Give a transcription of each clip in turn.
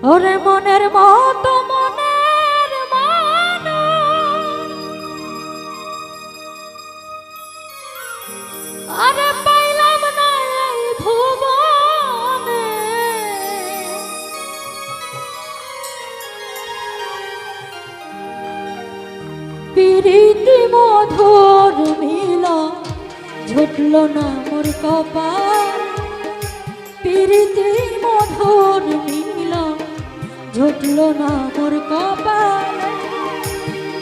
ওরে মনের মতো মনের মানুষ আরে পাইলাম না এই ভুবনে প্রীতি মধুর মিলন ঝুটল না মোর কপাল প্রীতি মধুর মিলন ঝুটল না মোর কপাল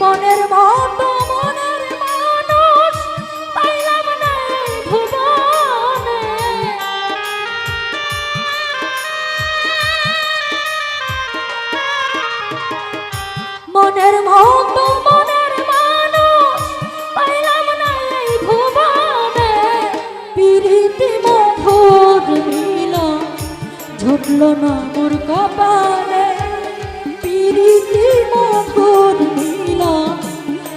মনের মতো মনের মানুষ পাইলাম না এই ভুবনে মনের মতো মনের মানুষ পাইলাম না এই ভুবনে প্রীতি মধুর মিলন ঝুটল না মোর কপালে প্রীতি মধুর মিলন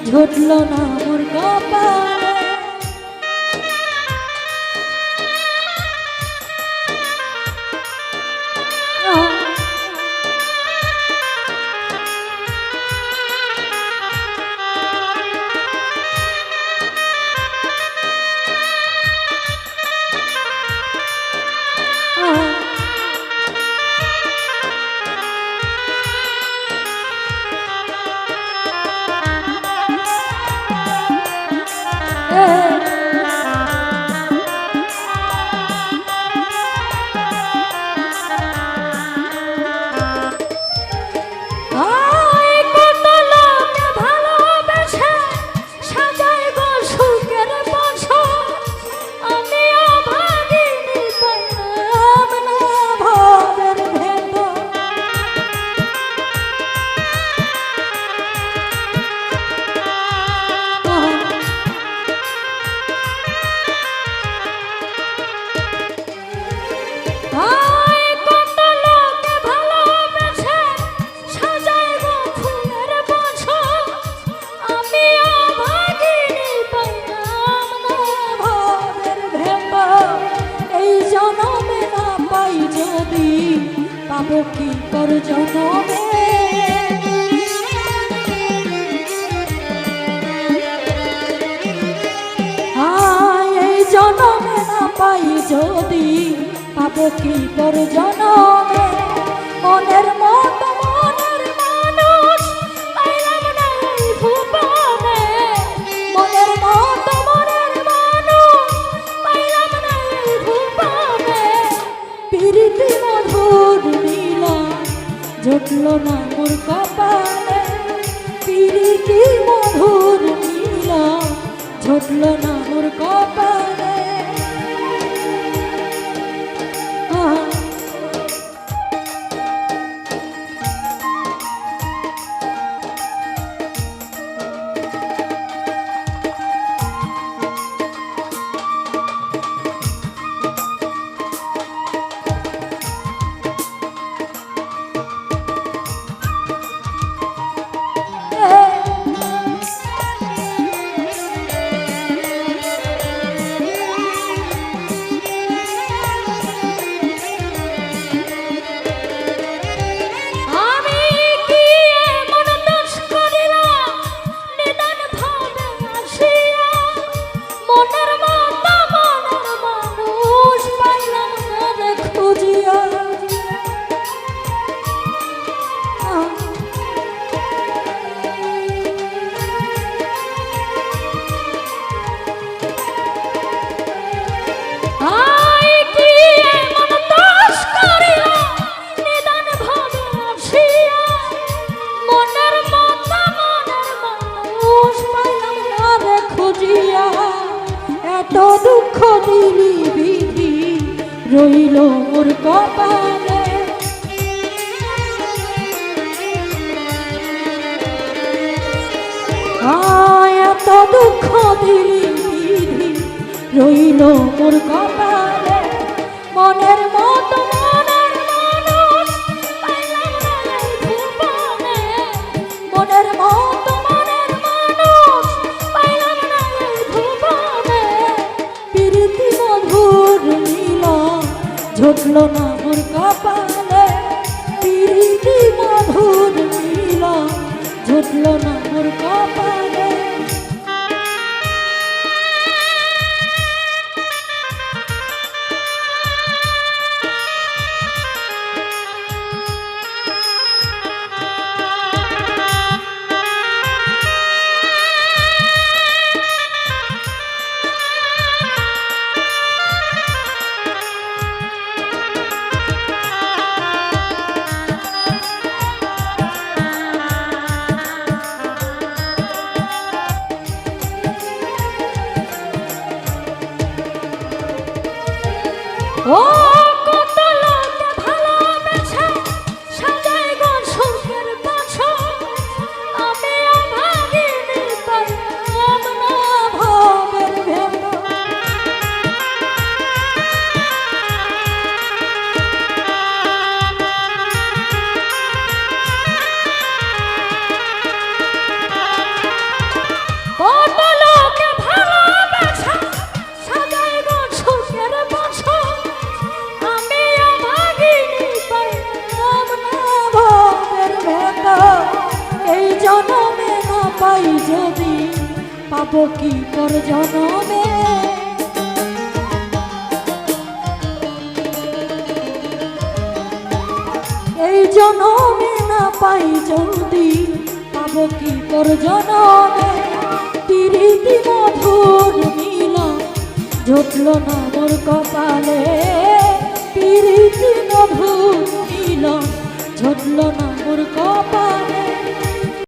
ঝুটল না মোর কপালে পাবো কি পর জনমে এই জনমে না পাই যদি পাবো কি পর জনমে মনের মতো মনের মানুষ পাইলাম না এই ভুবনে মনের মতো মনের মানুষ পাইলাম না এই ভুবনে প্রীতি মধুর ঝুটল না মোর কপালে প্রীতি মধুর মিলন ঝুটল না মোর কপালে এত দুঃখ দিলি বিধি রইল মোর কপালে এত দুঃখ দিলি বিধি রইল মোর কপালে মনের মতো মনের মানুষ পাইলাম না এই ভুবনে মনের মতো মনের মানুষ পাইলাম না এই ভুবনে প্রীতি মধুর মিলন ঝুটল না মোর কপালে প্রীতি জুটলো না মোর কপালে। ও কত লোকে ভালোবেসে সাজায় গো সুখের বাসর, আমি অভাগিনী পাইলাম না ভবের ভেতর। কত লোকে ভালোবেসে সাজায় গো সুখের বাসর, এই জনমে না পাই যদি পাবো কি পর জনমে। এই জনমে না পাই যদি পাবো কি পর জনমে। প্রীতি মধুর মিলন জুটলো না মোর কপালে, প্রীতি মধুর মিলন জুটলো না মোর কপালে।